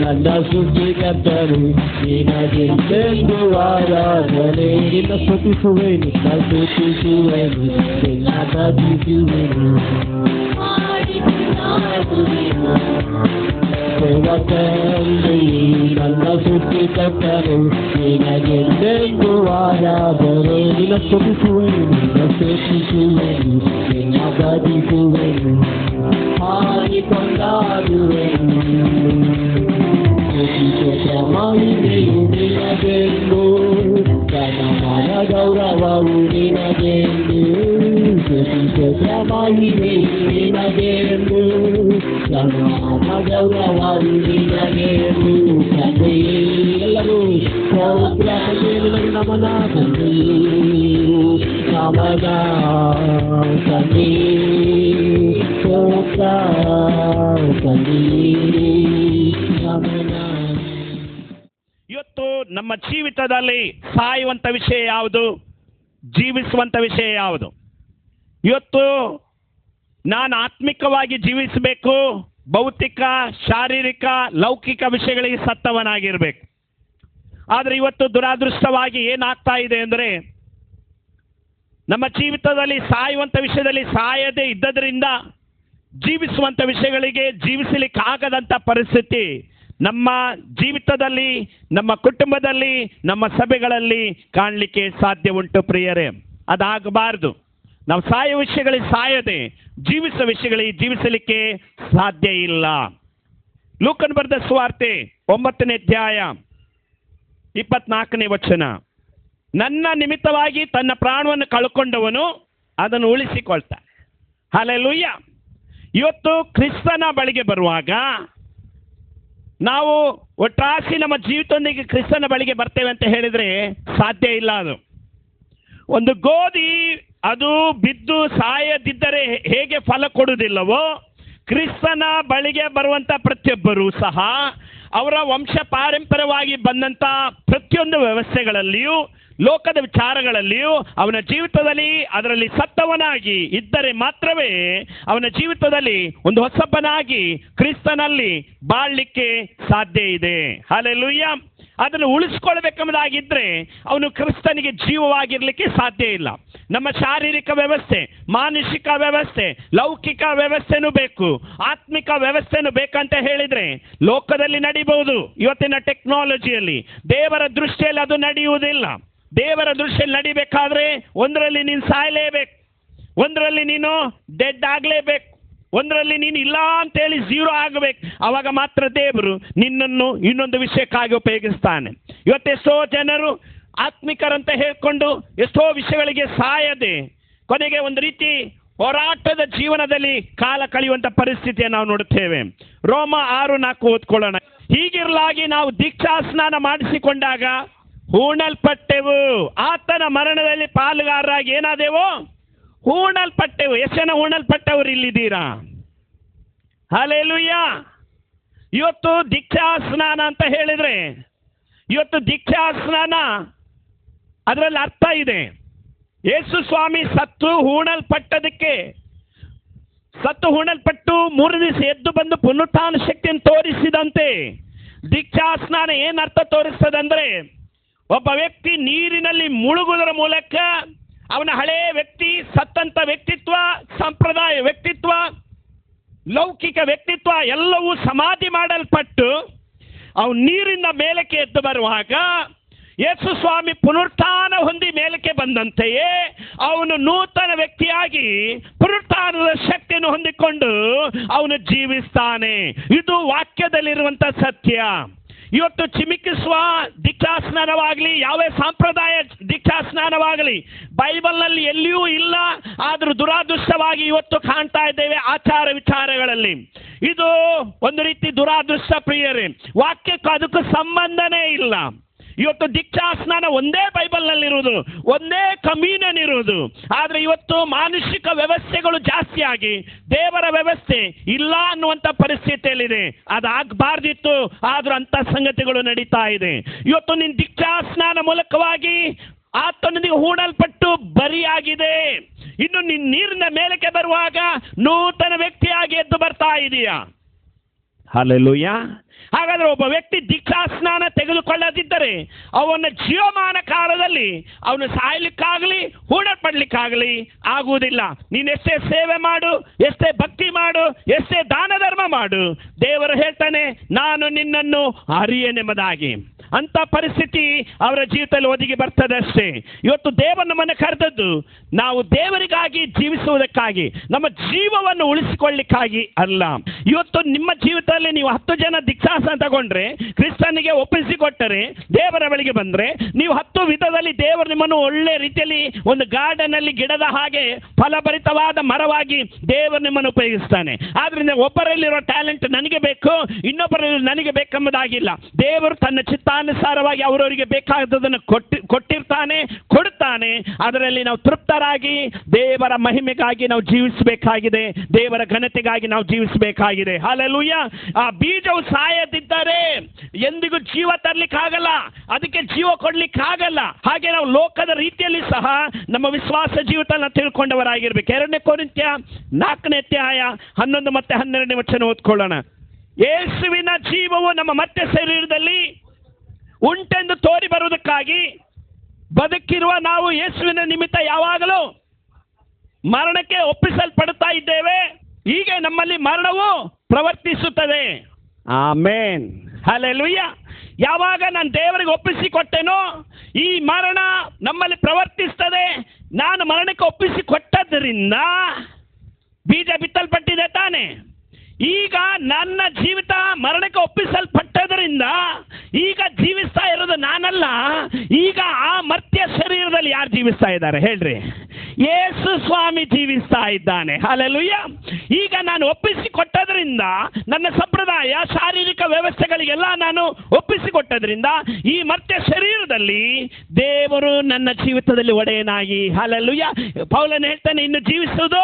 ನನ್ನ ಸೃಷ್ಟಿಕರ್ತನು ನಿನಗೆಂದೆಂದು ಆರಾಧನೆ. ನಿನ್ನ ಸ್ತುತಿಸುವೆನು, ನಿನ್ನ ಭಜಿಸುವೆನು. ಸೇವಕನೇ ನನ್ನ ಸೃಷ್ಟಿಕರ್ತನು ನಿನಗೆಂದೆಂದು ಆರಾಧನೆ. ನಿನ್ನ ಸ್ತುತಿಸುವೆನು, ನಿನ್ನ ಭಜಿಸುವೆನು. ಹಾಡಿಕೊಂಡಾಡುವೆನು. ಮಹಿಮೆಯು ನಿನಗೆಂದು, ಘನಮಾನ ಗೌರವವು ನಿನಗೆಂದು. ಮಹಿಮೆಯು ನಿನಗೆಂದು, ಘನಮಾನ ಗೌರವವು ನಿನಗೆಂದು. ತಂದೆಯೇ ಎಲ್ಲರೂ ಸ್ತೋತ್ರ, ನಮನ ತಂದೆಯೇ ನಮನ ತಂದೆಯೇ ಸ್ತೋತ್ರ ತಂದೆಯೇ ನಮನ. ಇವತ್ತು ನಮ್ಮ ಜೀವಿತದಲ್ಲಿ ಸಾಯುವಂಥ ವಿಷಯ ಯಾವುದು, ಜೀವಿಸುವಂಥ ವಿಷಯ ಯಾವುದು? ಇವತ್ತು ನಾನು ಆತ್ಮಿಕವಾಗಿ ಜೀವಿಸಬೇಕು, ಭೌತಿಕ, ಶಾರೀರಿಕ, ಲೌಕಿಕ ವಿಷಯಗಳಿಗೆ ಸತ್ತವನಾಗಿರಬೇಕು. ಆದರೆ ಇವತ್ತು ದುರಾದೃಷ್ಟವಾಗಿ ಏನಾಗ್ತಾ ಇದೆ ಅಂದರೆ, ನಮ್ಮ ಜೀವಿತದಲ್ಲಿ ಸಾಯುವಂಥ ವಿಷಯದಲ್ಲಿ ಸಾಯದೇ ಇದ್ದದರಿಂದ ಜೀವಿಸುವಂಥ ವಿಷಯಗಳಿಗೆ ಜೀವಿಸಲಿಕ್ಕಾಗದಂಥ ಪರಿಸ್ಥಿತಿ ನಮ್ಮ ಜೀವಿತದಲ್ಲಿ, ನಮ್ಮ ಕುಟುಂಬದಲ್ಲಿ, ನಮ್ಮ ಸಭೆಗಳಲ್ಲಿ ಕಾಣಲಿಕ್ಕೆ ಸಾಧ್ಯ ಉಂಟು ಪ್ರಿಯರೇ. ಅದಾಗಬಾರ್ದು. ನಾವು ಸಾಯೋ ವಿಷಯಗಳಿಗೆ ಸಾಯದೆ ಜೀವಿಸುವ ವಿಷಯಗಳಿಗೆ ಜೀವಿಸಲಿಕ್ಕೆ ಸಾಧ್ಯ ಇಲ್ಲ. ಲೂಕನ್ ಬರೆದ ಸುವಾರ್ತೆ 9ನೇ ಅಧ್ಯಾಯ 24ನೇ ವಚನ. ನನ್ನ ನಿಮಿತ್ತವಾಗಿ ತನ್ನ ಪ್ರಾಣವನ್ನು ಕಳ್ಕೊಂಡವನು ಅದನ್ನು ಉಳಿಸಿಕೊಳ್ತಾನೆ. ಹಲ್ಲೆಲೂಯಾ. ಇವತ್ತು ಕ್ರಿಸ್ತನ ಬಳಿಗೆ ಬರುವಾಗ ನಾವು ಒಟ್ರಾಸಿ ನಮ್ಮ ಜೀವಿತದೊಂದಿಗೆ ಕ್ರಿಸ್ತನ ಬಳಿಗೆ ಬರ್ತೇವೆ ಅಂತ ಹೇಳಿದರೆ ಸಾಧ್ಯ ಇಲ್ಲ. ಅದು ಒಂದು ಗೋಧಿ ಅದು ಬಿದ್ದು ಸಾಯದಿದ್ದರೆ ಹೇಗೆ ಫಲ ಕೊಡುವುದಿಲ್ಲವೋ, ಕ್ರಿಸ್ತನ ಬಳಿಗೆ ಬರುವಂಥ ಪ್ರತಿಯೊಬ್ಬರೂ ಸಹ ಅವರ ವಂಶ ಪಾರಂಪರ್ಯವಾಗಿ ಬಂದಂಥ ಪ್ರತಿಯೊಂದು ವ್ಯವಸ್ಥೆಗಳಲ್ಲಿಯೂ, ಲೋಕದ ವಿಚಾರಗಳಲ್ಲಿಯೂ ಅವನ ಜೀವಿತದಲ್ಲಿ ಅದರಲ್ಲಿ ಸತ್ತವನಾಗಿ ಇದ್ದರೆ ಮಾತ್ರವೇ ಅವನ ಜೀವಿತದಲ್ಲಿ ಒಂದು ಹೊಸಬನಾಗಿ ಕ್ರಿಸ್ತನಲ್ಲಿ ಬಾಳಲಿಕ್ಕೆ ಸಾಧ್ಯ ಇದೆ. ಹಲ್ಲೆಲೂಯಾ. ಅದನ್ನು ಉಳಿಸ್ಕೊಳ್ಬೇಕೆಂಬುದಾಗಿದ್ದರೆ ಅವನು ಕ್ರಿಸ್ತನಿಗೆ ಜೀವವಾಗಿರಲಿಕ್ಕೆ ಸಾಧ್ಯ ಇಲ್ಲ. ನಮ್ಮ ಶಾರೀರಿಕ ವ್ಯವಸ್ಥೆ, ಮಾನಸಿಕ ವ್ಯವಸ್ಥೆ, ಲೌಕಿಕ ವ್ಯವಸ್ಥೆನೂ ಬೇಕು, ಆತ್ಮಿಕ ವ್ಯವಸ್ಥೆನೂ ಬೇಕಂತ ಹೇಳಿದರೆ ಲೋಕದಲ್ಲಿ ನಡೀಬಹುದು. ಇವತ್ತಿನ ಟೆಕ್ನಾಲಜಿಯಲ್ಲಿ ದೇವರ ದೃಷ್ಟಿಯಲ್ಲಿ ಅದು ನಡೆಯುವುದಿಲ್ಲ. ದೇವರ ದೃಷ್ಟಿಯಲ್ಲಿ ನಡಿಬೇಕಾದ್ರೆ ಒಂದರಲ್ಲಿ ನೀನು ಸಾಯಲೇಬೇಕು, ಒಂದರಲ್ಲಿ ನೀನು ಡೆಡ್ ಆಗಲೇಬೇಕು, ಒಂದರಲ್ಲಿ ನೀನು ಇಲ್ಲ ಅಂತೇಳಿ ಝೀರೋ ಆಗಬೇಕು. ಆವಾಗ ಮಾತ್ರ ದೇವರು ನಿನ್ನನ್ನು ಇನ್ನೊಂದು ವಿಷಯಕ್ಕಾಗಿ ಉಪಯೋಗಿಸ್ತಾನೆ. ಇವತ್ತೆಷ್ಟೋ ಜನರು ಆತ್ಮಿಕರಂತ ಹೇಳ್ಕೊಂಡು ಎಷ್ಟೋ ವಿಷಯಗಳಿಗೆ ಸಾಯದೆ ಕೊನೆಗೆ ಒಂದು ರೀತಿ ಹೋರಾಟದ ಜೀವನದಲ್ಲಿ ಕಾಲ ಕಳೆಯುವಂಥ ಪರಿಸ್ಥಿತಿಯನ್ನು ನಾವು ನೋಡುತ್ತೇವೆ. ರೋಮ 6:4 ಓದ್ಕೊಳ್ಳೋಣ. ಹೀಗಿರಲಾಗಿ ನಾವು ದೀಕ್ಷಾ ಸ್ನಾನ ಮಾಡಿಸಿಕೊಂಡಾಗ ಹೂಣಲ್ಪಟ್ಟೆವು, ಆತನ ಮರಣದಲ್ಲಿ ಪಾಲುಗಾರರಾಗಿ ಏನಾದೆವು? ಹೂಣಲ್ಪಟ್ಟೆವು. ಎಷ್ಟು ಜನ ಹೂಣಲ್ಪಟ್ಟವರು ಇಲ್ಲಿದ್ದೀರಾ? ಹಲ್ಲೆಲೂಯಾ. ಇವತ್ತು ದೀಕ್ಷಾ ಸ್ನಾನ ಅಂತ ಹೇಳಿದರೆ, ಇವತ್ತು ದೀಕ್ಷಾ ಸ್ನಾನ ಅದರಲ್ಲಿ ಅರ್ಥ ಇದೆ. ಯೇಸು ಸ್ವಾಮಿ ಸತ್ತು ಹೂಣಲ್ಪಟ್ಟು 3 ದಿವಸ ಎದ್ದು ಬಂದು ಪುನರುತ್ಥಾನ ಶಕ್ತಿಯನ್ನು ತೋರಿಸಿದಂತೆ ದೀಕ್ಷಾ ಸ್ನಾನ ಏನು ಅರ್ಥ ತೋರಿಸ್ತದಂದ್ರೆ, ಒಬ್ಬ ವ್ಯಕ್ತಿ ನೀರಿನಲ್ಲಿ ಮುಳುಗುವುದರ ಮೂಲಕ ಅವನ ಹಳೆಯ ವ್ಯಕ್ತಿ, ಸತ್ತಂತ ವ್ಯಕ್ತಿತ್ವ, ಸಂಪ್ರದಾಯ ವ್ಯಕ್ತಿತ್ವ, ಲೌಕಿಕ ವ್ಯಕ್ತಿತ್ವ ಎಲ್ಲವೂ ಸಮಾಧಿ ಮಾಡಲ್ಪಟ್ಟು ಅವನು ನೀರಿನ ಮೇಲಕ್ಕೆ ಎದ್ದು ಬರುವಾಗ ಯೇಸು ಸ್ವಾಮಿ ಪುನರುತ್ಥಾನ ಹೊಂದಿ ಮೇಲಕ್ಕೆ ಬಂದಂತೆಯೇ ಅವನು ನೂತನ ವ್ಯಕ್ತಿಯಾಗಿ ಪುನರುತ್ಥಾನದ ಶಕ್ತಿಯನ್ನು ಹೊಂದಿಕೊಂಡು ಅವನು ಜೀವಿಸ್ತಾನೆ. ಇದು ವಾಕ್ಯದಲ್ಲಿರುವಂಥ ಸತ್ಯ. ಇವತ್ತು ಚಿಮಿಕಿಸುವ ದೀಕ್ಷಾ ಸ್ನಾನವಾಗಲಿ, ಯಾವ ಸಂಪ್ರದಾಯ ದೀಕ್ಷಾ ಸ್ನಾನವಾಗಲಿ ಬೈಬಲ್ನಲ್ಲಿ ಎಲ್ಲಿಯೂ ಇಲ್ಲ. ಆದರೂ ದುರಾದೃಷ್ಟವಾಗಿ ಇವತ್ತು ಕಾಣ್ತಾ ಇದ್ದೇವೆ ಆಚಾರ ವಿಚಾರಗಳಲ್ಲಿ. ಇದು ಒಂದು ರೀತಿ ದುರಾದೃಷ್ಟ ಪ್ರಿಯರೇ. ವಾಕ್ಯಕ್ಕೂ ಅದಕ್ಕೂ ಸಂಬಂಧನೇ ಇಲ್ಲ. ಇವತ್ತು ದೀಕ್ಷಾ ಸ್ನಾನ ಒಂದೇ ಬೈಬಲ್ನಲ್ಲಿರುವುದು, ಒಂದೇ ಕಮ್ಯೂನಿಯನ್ ಇರುವುದು. ಆದರೆ ಇವತ್ತು ಮಾನುಷಿಕ ವ್ಯವಸ್ಥೆಗಳು ಜಾಸ್ತಿಯಾಗಿ ದೇವರ ವ್ಯವಸ್ಥೆ ಇಲ್ಲ ಅನ್ನುವಂಥ ಪರಿಸ್ಥಿತಿಯಲ್ಲಿದೆ. ಅದಾಗಬಾರ್ದಿತ್ತು, ಆದರೂ ಅಂಥ ಸಂಗತಿಗಳು ನಡೀತಾ ಇದೆ. ಇವತ್ತು ನಿನ್ನ ದೀಕ್ಷಾ ಸ್ನಾನ ಮೂಲಕವಾಗಿ ಆತನೊಂದಿಗೆ ಹೂಣಲ್ಪಟ್ಟು ಬರಿಯಾಗಿದೆ. ಇನ್ನು ನಿನ್ನ ನೀರಿನ ಮೇಲಕ್ಕೆ ಬರುವಾಗ ನೂತನ ವ್ಯಕ್ತಿಯಾಗಿ ಎದ್ದು ಬರ್ತಾ ಇದೆಯಾ? ಹಲ್ಲೆಲೂಯಾ. ಹಾಗಾದ್ರೆ ಒಬ್ಬ ವ್ಯಕ್ತಿ ದೀಕ್ಷಾಸ್ನಾನ ತೆಗೆದುಕೊಳ್ಳದಿದ್ದರೆ ಅವನ ಜೀವಮಾನ ಕಾಲದಲ್ಲಿ ಅವನು ಸಾಯ್ಲಿಕ್ಕಾಗಲಿ ಹೂಣಪಡ್ಲಿಕ್ಕಾಗಲಿ ಆಗುವುದಿಲ್ಲ. ನೀನು ಎಷ್ಟೇ ಸೇವೆ ಮಾಡು, ಎಷ್ಟೇ ಭಕ್ತಿ ಮಾಡು, ಎಷ್ಟೇ ದಾನ ಧರ್ಮ ಮಾಡು, ದೇವರು ಹೇಳ್ತಾನೆ ನಾನು ನಿನ್ನನ್ನು ಅರಿಯೆನೆಂಬುದಾಗಿ. ಅಂತ ಪರಿಸ್ಥಿತಿ ಅವರ ಜೀವಿತದಲ್ಲಿ ಒದಗಿ ಬರ್ತದೆ ಅಷ್ಟೇ. ಇವತ್ತು ದೇವರು ನಮ್ಮನ್ನು ಕರೆದದ್ದು ನಾವು ದೇವರಿಗಾಗಿ ಜೀವಿಸುವುದಕ್ಕಾಗಿ, ನಮ್ಮ ಜೀವವನ್ನು ಉಳಿಸಿಕೊಳ್ಳಿಕ್ಕಾಗಿ ಅಲ್ಲ. ಇವತ್ತು ನಿಮ್ಮ ಜೀವಿತದಲ್ಲಿ ನೀವು 10 ಜನ ದೀಕ್ಷಾಸ್ನಾನ ತಗೊಂಡ್ರೆ, ಕ್ರಿಸ್ತನಿಗೆ ಒಪ್ಪಿಸಿಕೊಟ್ಟರೆ, ದೇವರ ಬಳಿಗೆ ಬಂದರೆ, ನೀವು 10 ವಿಧದಲ್ಲಿ ದೇವರು ನಿಮ್ಮನ್ನು ಒಳ್ಳೆ ರೀತಿಯಲ್ಲಿ ಒಂದು ಗಾರ್ಡನ್ ಅಲ್ಲಿ ಗಿಡದ ಹಾಗೆ ಫಲಭರಿತವಾದ ಮರವಾಗಿ ದೇವರು ನಿಮ್ಮನ್ನು ಉಪಯೋಗಿಸ್ತಾನೆ. ಆದ್ರಿಂದ ಒಬ್ಬರಲ್ಲಿರೋ ಟ್ಯಾಲೆಂಟ್ ನನಗೆ ಬೇಕು, ಇನ್ನೊಬ್ಬರಲ್ಲಿ ನನಗೆ ಬೇಕೆಂಬುದಾಗಿಲ್ಲ. ದೇವರು ತನ್ನ ಚಿತ್ತಾನುಸಾರವಾಗಿ ಅವರವರಿಗೆ ಬೇಕಾದದನ್ನು ಕೊಟ್ಟಿರ್ತಾನೆ, ಕೊಡುತ್ತಾನೆ. ಅದರಲ್ಲಿ ನಾವು ತೃಪ್ತರಾಗಿ ದೇವರ ಮಹಿಮೆಗಾಗಿ ನಾವು ಜೀವಿಸಬೇಕಾಗಿದೆ, ದೇವರ ಘನತೆಗಾಗಿ ನಾವು ಜೀವಿಸಬೇಕಾಗಿದೆ. ಹಲ್ಲೆಲೂಯಾ. ಆ ಬೀಜವು ಸಾಯದಿದ್ದರೆ ಎಂದಿಗೂ ಜೀವ ತರಲಿಕ್ಕಾಗಲ್ಲ, ಅದಕ್ಕೆ ಜೀವ ಕೊಡ್ಲಿಕ್ಕಾಗಲ್ಲ. ಹಾಗೆ ನಾವು ಲೋಕದ ರೀತಿಯಲ್ಲಿ ಸಹ ನಮ್ಮ ವಿಶ್ವಾಸ ಜೀವಿತ ತಿಳ್ಕೊಂಡವರಾಗಿರ್ಬೇಕು. 2 ಕೊರಿಂಥ್ಯ 4ನೇ ಅಧ್ಯಾಯ 11 ಮತ್ತು 12ನೇ ವಚನ ಓದ್ಕೊಳ್ಳೋಣ. ಯೇಸುವಿನ ಜೀವವು ನಮ್ಮ ಮತ್ತೆ ಶರೀರದಲ್ಲಿ ಉಂಟೆಂದು ತೋರಿ ಬರುವುದಕ್ಕಾಗಿ ಬದುಕಿರುವ ನಾವು ಯೇಸುವಿನ ನಿಮಿತ್ತ ಯಾವಾಗಲೂ ಮರಣಕ್ಕೆ ಒಪ್ಪಿಸಲ್ಪಡುತ್ತಾ ಇದ್ದೇವೆ. ಹೀಗೆ ನಮ್ಮಲ್ಲಿ ಮರಣವು ಪ್ರವರ್ತಿಸುತ್ತದೆ. ಆಮೇನ್, ಹಲ್ಲೆಲೂಯಾ. ಯಾವಾಗ ನಾನು ದೇವರಿಗೆ ಒಪ್ಪಿಸಿಕೊಟ್ಟೆನೋ ಈ ಮರಣ ನಮ್ಮಲ್ಲಿ ಪ್ರವರ್ತಿಸ್ತದೆ. ನಾನು ಮರಣಕ್ಕೆ ಒಪ್ಪಿಸಿಕೊಟ್ಟದ್ರಿಂದ ಬೀಜ ಬಿತ್ತಲ್ಪಟ್ಟಿದೆ ತಾನೆ. ಈಗ ನನ್ನ ಜೀವಿತ ಮರಣಕ್ಕೆ ಒಪ್ಪಿಸಲ್ಪಟ್ಟದ್ರಿಂದ ಈಗ ಜೀವಿಸ್ತಾ ಇರೋದು ನಾನಲ್ಲ. ಈಗ ಆ ಮರ್ತ್ಯ ಶರೀರದಲ್ಲಿ ಯಾರು ಜೀವಿಸ್ತಾ ಇದ್ದಾರೆ ಹೇಳ್ರಿ? ಯೇಸು ಸ್ವಾಮಿ ಜೀವಿಸ್ತಾ ಇದ್ದಾನೆ. ಹಲ್ಲೆಲೂಯಾ. ಈಗ ನಾನು ಒಪ್ಪಿಸಿಕೊಟ್ಟದ್ರಿಂದ, ನನ್ನ ಸಂಪ್ರದಾಯ ಶಾರೀರಿಕ ವ್ಯವಸ್ಥೆಗಳಿಗೆಲ್ಲ ನಾನು ಒಪ್ಪಿಸಿಕೊಟ್ಟದ್ರಿಂದ ಈ ಮರ್ತ್ಯ ಶರೀರದಲ್ಲಿ ದೇವರು ನನ್ನ ಜೀವಿತದಲ್ಲಿ ಒಡೆಯನಾಗಿ, ಹಲ್ಲೆಲೂಯಾ. ಪೌಲನು ಹೇಳ್ತಾನೆ, ಇನ್ನು ಜೀವಿಸುವುದು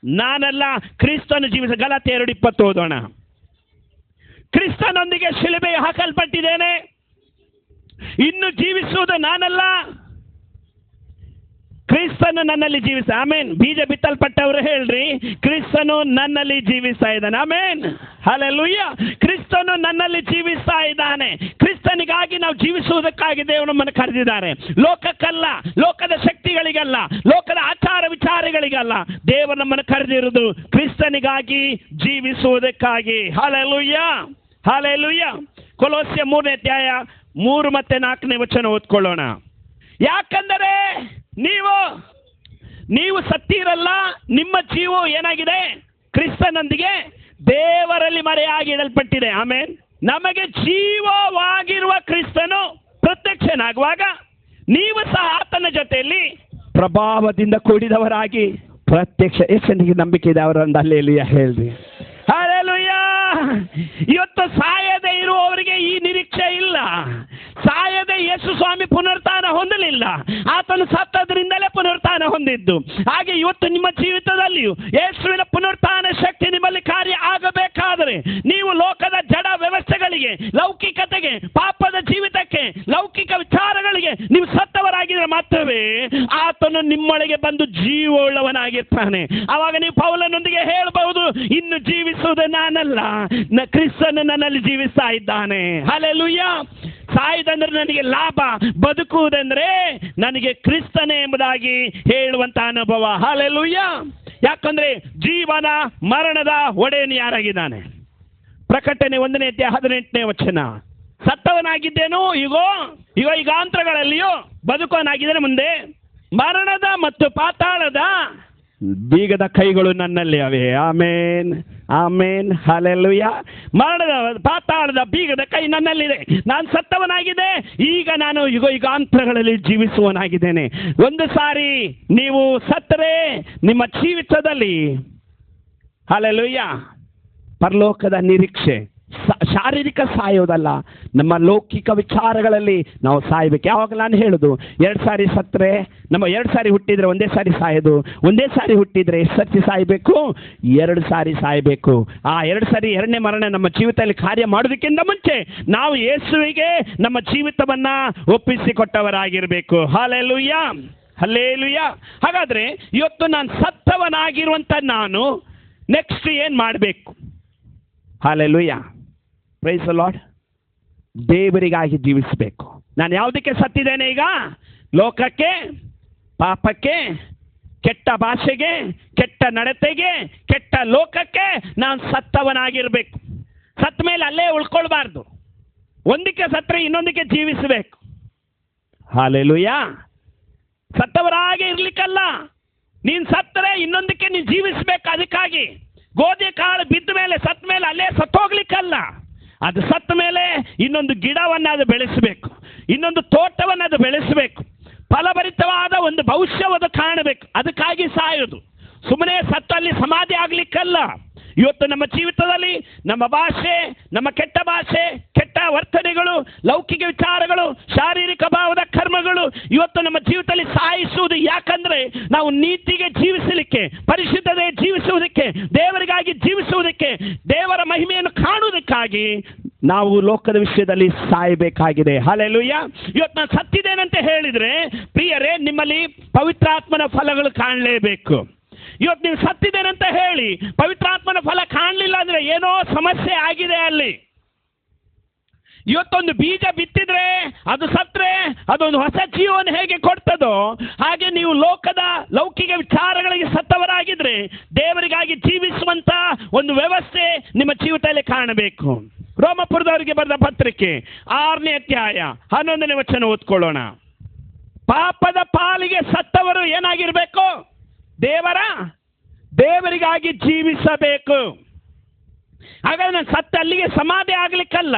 ನಾನಲ್ಲ, ಕ್ರಿಸ್ತನು ಜೀವಿಸ. ಗಲಾತ್ಯ 2:20 ಓದೋಣ. ಕ್ರಿಸ್ತನೊಂದಿಗೆ ಶಿಲುಬೆಗೆ ಹಾಕಲ್ಪಟ್ಟಿದ್ದೇನೆ, ಇನ್ನು ಜೀವಿಸುವುದು ನಾನಲ್ಲ, ಕ್ರಿಸ್ತನು ನನ್ನಲ್ಲಿ ಜೀವಿಸ. ಆಮೇನ್. ಬೀಜ ಬಿತ್ತಲ್ಪಟ್ಟವರು ಹೇಳ್ರಿ, ಕ್ರಿಸ್ತನು ನನ್ನಲ್ಲಿ ಜೀವಿಸ್ತಾ ಇದ್ದಾನೆ. ಆಮೇನ್, ಹಲ್ಲೆಲೂಯಾ. ಕ್ರಿಸ್ತನು ನನ್ನಲ್ಲಿ ಜೀವಿಸ್ತಾ ಇದ್ದಾನೆ. ಕ್ರಿಸ್ತನಿಗಾಗಿ ನಾವು ಜೀವಿಸುವುದಕ್ಕಾಗಿ ದೇವರು ನಮ್ಮನ್ನು ಕರೆದಿದ್ದಾರೆ. ಲೋಕಕ್ಕಲ್ಲ, ಲೋಕದ ಶಕ್ತಿಗಳಿಗಲ್ಲ, ಲೋಕದ ಆಚಾರ ವಿಚಾರಗಳಿಗಲ್ಲ. ದೇವರು ನಮ್ಮನ್ನು ಕರೆದಿರುವುದು ಕ್ರಿಸ್ತನಿಗಾಗಿ ಜೀವಿಸುವುದಕ್ಕಾಗಿ. Hallelujah, hallelujah. ಕೊಲೋಸ್ಯ 3ನೇ ಅಧ್ಯಾಯ 3 ಮತ್ತು 4ನೇ ವಚನ ಓದ್ಕೊಳ್ಳೋಣ. ಯಾಕಂದರೆ ನೀವು ಸತ್ತಿರಲ್ಲ, ನಿಮ್ಮ ಜೀವ ಏನಾಗಿದೆ? ಕ್ರಿಸ್ತನೊಂದಿಗೆ ದೇವರಲ್ಲಿ ಮರೆಯಾಗಿ ಇಡಲ್ಪಟ್ಟಿದೆ. ಆಮೇನ್. ನಮಗೆ ಜೀವವಾಗಿರುವ ಕ್ರಿಸ್ತನು ಪ್ರತ್ಯಕ್ಷನಾಗುವಾಗ ನೀವು ಸಹ ಆತನ ಜೊತೆಯಲ್ಲಿ ಪ್ರಭಾವದಿಂದ ಕೂಡಿದವರಾಗಿ ಪ್ರತ್ಯಕ್ಷ. ಎಷ್ಟನಿಗೆ ನಂಬಿಕೆ ಇದೆ ಅವರೊಂದು ಹಲ್ಲೆಲೂಯಾ ಹೇಳ್ರಿ? ಹಲ್ಲೆಲೂಯಾ. ಇವತ್ತು ಸಾಯದೆ ಇರುವವರಿಗೆ ಈ ನಿರೀಕ್ಷೆ ಇಲ್ಲ. ಸಾಯದೆ ಯೇಸು ಸ್ವಾಮಿ ಪುನರುತ್ಥಾನ ಹೊಂದಲಿಲ್ಲ, ಆತನು ಸತ್ತದ್ರಿಂದಲೇ ಪುನರುತ್ಥಾನ ಹೊಂದಿದ್ದು. ಹಾಗೆ ಇವತ್ತು ನಿಮ್ಮ ಜೀವಿತದಲ್ಲಿಯೂ ಯೇಸುವಿನ ಪುನರುತ್ಥಾನ ಶಕ್ತಿ ನಿಮ್ಮಲ್ಲಿ ಕಾರ್ಯ ಆಗಬೇಕಾದರೆ ನೀವು ಲೋಕದ ಜಡ ವ್ಯವಸ್ಥೆಗಳಿಗೆ, ಲೌಕಿಕತೆಗೆ, ಪಾಪದ ಜೀವಿತಕ್ಕೆ, ಲೌಕಿಕ ವಿಚಾರಗಳಿಗೆ ನೀವು ಸತ್ತವರಾಗಿದ್ರೆ ಮಾತ್ರವೇ ಆತನು ನಿಮ್ಮೊಳಗೆ ಬಂದು ಜೀವವುಳ್ಳವನಾಗಿರ್ತಾನೆ. ಆವಾಗ ನೀವು ಪೌಲನೊಂದಿಗೆ ಹೇಳಬಹುದು, ಇನ್ನು ಜೀವಿಸುವುದು ನಾನಲ್ಲ, ಕ್ರಿಸ್ತನು ನನ್ನಲ್ಲಿ ಜೀವಿಸ್ತಾ ಇದ್ದಾನೆ. ಹಲ್ಲೆಲೂಯಾ. ಸಾಯುವುದಂದ್ರೆ ನನಗೆ ಲಾಭ, ಬದುಕುವುದೆಂದ್ರೆ ನನಗೆ ಕ್ರಿಸ್ತನೇ ಎಂಬುದಾಗಿ ಹೇಳುವಂತ ಅನುಭವ. ಹಲ್ಲೆಲೂಯಾ. ಯಾಕಂದ್ರೆ ಜೀವನ ಮರಣದ ಒಡೆಯನು ಯಾರಾಗಿದ್ದಾನೆ? ಪ್ರಕಟಣೆ 1ನೇ ಅಧ್ಯಾಯ 18ನೇ ವಚನ. ಸತ್ತವನಾಗಿದ್ದೇನೋ ಯುಗಾಂತರಗಳಲ್ಲಿಯೂ ಬದುಕವನಾಗಿದ್ದೇನೆ. ಮುಂದೆ ಮರಣದ ಮತ್ತು ಪಾತಾಳದ ಬೀಗದ ಕೈಗಳು ನನ್ನಲ್ಲಿ ಅವೆ. ಆಮೇನ್, ಆಮೇನ್, ಹಲ್ಲೆಲೂಯಾ. ಮರಣದ ಪಾತಾಳದ ಬೀಗದ ಕೈ ನನ್ನಲ್ಲಿದೆ. ನಾನು ಸತ್ತವನಾಗಿದೆ, ಈಗ ನಾನು ಯುಗಾಂತರಗಳಲ್ಲಿ ಜೀವಿಸುವನಾಗಿದ್ದೇನೆ. ಒಂದು ಸಾರಿ ನೀವು ಸತ್ತರೆ ನಿಮ್ಮ ಜೀವಿತದಲ್ಲಿ, ಹಲ್ಲೆಲೂಯಾ, ಪರಲೋಕದ ನಿರೀಕ್ಷೆ. ಶಾರೀರಿಕ ಸಾಯೋದಲ್ಲ, ನಮ್ಮ ಲೌಕಿಕ ವಿಚಾರಗಳಲ್ಲಿ ನಾವು ಸಾಯ್ಬೇಕು. ಯಾವಾಗ ನಾನು ಹೇಳುದು, 2 ಸಾರಿ ಸತ್ತರೆ, ನಮ್ಮ 2 ಸಾರಿ ಹುಟ್ಟಿದ್ರೆ ಒಂದೇ ಸಾರಿ ಸಾಯೋದು, ಒಂದೇ ಸಾರಿ ಹುಟ್ಟಿದ್ರೆ ಎಷ್ಟು ಸರ್ತಿ ಸಾಯ್ಬೇಕು? 2 ಸಾರಿ ಸಾಯ್ಬೇಕು. ಆ 2 ಸಾರಿ 2ನೇ ಮರಣ ನಮ್ಮ ಜೀವಿತದಲ್ಲಿ ಕಾರ್ಯ ಮಾಡೋದಕ್ಕಿಂತ ಮುಂಚೆ ನಾವು ಯೇಸುವಿಗೆ ನಮ್ಮ ಜೀವಿತವನ್ನ ಒಪ್ಪಿಸಿಕೊಟ್ಟವರಾಗಿರ್ಬೇಕು. Hallelujah, hallelujah. ಹಾಗಾದ್ರೆ ಇವತ್ತು ನಾನು ಸತ್ತವನಾಗಿರುವಂತ ನಾನು ನೆಕ್ಸ್ಟ್ ಏನ್ ಮಾಡಬೇಕು? Hallelujah, praise the Lord. ದೇವರಿಗಾಗಿ ಜೀವಿಸಬೇಕು. ನಾನು ಯಾವುದಕ್ಕೆ ಸತ್ತಿದ್ದೇನೆ ಈಗ? ಲೋಕಕ್ಕೆ, ಪಾಪಕ್ಕೆ, ಕೆಟ್ಟ ಭಾಷೆಗೆ, ಕೆಟ್ಟ ನಡತೆಗೆ, ಕೆಟ್ಟ ಲೋಕಕ್ಕೆ ನಾನು ಸತ್ತವನಾಗಿರ್ಬೇಕು. ಸತ್ತ ಮೇಲೆ ಅಲ್ಲೇ ಉಳ್ಕೊಳ್ಬಾರ್ದು. ಒಂದಕ್ಕೆ ಸತ್ತರೆ ಇನ್ನೊಂದಕ್ಕೆ ಜೀವಿಸಬೇಕು. ಹಲ್ಲೆಲೂಯಾ. ಸತ್ತವರಾಗೆ ಇರ್ಲಿಕ್ಕಲ್ಲ, ನೀನು ಸತ್ತರೆ ಇನ್ನೊಂದಕ್ಕೆ ನೀನು ಜೀವಿಸಬೇಕು. ಅದಕ್ಕಾಗಿ ಗೋಧಿ ಕಾಳು ಬಿದ್ದ ಮೇಲೆ ಸತ್ತ ಮೇಲೆ ಅಲ್ಲೇ ಸತ್ತೋಗ್ಲಿಕ್ಕಲ್ಲ, ಅದು ಸತ್ತ ಮೇಲೆ ಇನ್ನೊಂದು ಗಿಡವನ್ನು ಅದು ಬೆಳೆಸಬೇಕು, ಇನ್ನೊಂದು ತೋಟವನ್ನು ಅದು ಬೆಳೆಸಬೇಕು, ಫಲಭರಿತವಾದ ಒಂದು ಭವಿಷ್ಯವನ್ನು ಕಾಣಬೇಕು. ಅದಕ್ಕಾಗಿ ಸಾಯೋದು. ಸುಮ್ಮನೆ ಸತ್ತಲ್ಲಿ ಸಮಾಧಿ ಆಗ್ಲಿಕ್ಕಲ್ಲ. ಇವತ್ತು ನಮ್ಮ ಜೀವಿತದಲ್ಲಿ ನಮ್ಮ ಭಾಷೆ, ನಮ್ಮ ಕೆಟ್ಟ ಭಾಷೆ, ಕೆಟ್ಟ ವರ್ತನೆಗಳು, ಲೌಕಿಕ ವಿಚಾರಗಳು, ಶಾರೀರಿಕ ಭಾವದ ಕರ್ಮಗಳು ಇವತ್ತು ನಮ್ಮ ಜೀವಿತದಲ್ಲಿ ಸಾಯಿಸುವುದು. ಯಾಕಂದ್ರೆ ನಾವು ನೀತಿಗೆ ಜೀವಿಸಲಿಕ್ಕೆ, ಪರಿಶುದ್ಧತೆ ಜೀವಿಸುವುದಕ್ಕೆ, ದೇವರಿಗಾಗಿ ಜೀವಿಸುವುದಕ್ಕೆ, ದೇವರ ಮಹಿಮೆಯನ್ನು ಕಾಣುವುದಕ್ಕಾಗಿ ನಾವು ಲೋಕದ ವಿಷಯದಲ್ಲಿ ಸಾಯಬೇಕಾಗಿದೆ. ಹಲ್ಲೆಲೂಯಾ. ಇವತ್ತು ನಾನು ಸತ್ತಿದ್ದೇನಂತ ಹೇಳಿದ್ರೆ ಪ್ರಿಯರೇ, ನಿಮ್ಮಲ್ಲಿ ಪವಿತ್ರಾತ್ಮನ ಫಲಗಳು ಕಾಣಲೇಬೇಕು. ಇವತ್ತು ನೀವು ಸತ್ತಿದ್ದೇನಂತ ಹೇಳಿ ಪವಿತ್ರಾತ್ಮನ ಫಲ ಕಾಣಲಿಲ್ಲ ಅಂದ್ರೆ ಏನೋ ಸಮಸ್ಯೆ ಆಗಿದೆ ಅಲ್ಲಿ. ಇವತ್ತೊಂದು ಬೀಜ ಬಿತ್ತಿದ್ರೆ ಅದು ಸತ್ರೆ ಅದೊಂದು ಹೊಸ ಜೀವನ ಹೇಗೆ ಕೊಡ್ತದೋ ಹಾಗೆ ನೀವು ಲೋಕದ ಲೌಕಿಕ ವಿಚಾರಗಳಿಗೆ ಸತ್ತವರಾಗಿದ್ರೆ ದೇವರಿಗಾಗಿ ಜೀವಿಸುವಂತ ಒಂದು ವ್ಯವಸ್ಥೆ ನಿಮ್ಮ ಜೀವಿತದಲ್ಲಿ ಕಾಣಬೇಕು. ರೋಮಪುರದವರಿಗೆ ಬರೆದ ಪತ್ರಿಕೆ 6ನೇ ಅಧ್ಯಾಯ 11ನೇ ವಚನ ಓದ್ಕೊಳ್ಳೋಣ. ಪಾಪದ ಪಾಲಿಗೆ ಸತ್ತವರು ಏನಾಗಿರ್ಬೇಕು? ದೇವರಿಗಾಗಿ ಜೀವಿಸಬೇಕು. ಹಾಗಾದ್ರೆ ನಾನು ಸತ್ತ ಅಲ್ಲಿಗೆ ಸಮಾಧಿ ಆಗ್ಲಿಕ್ಕಲ್ಲ.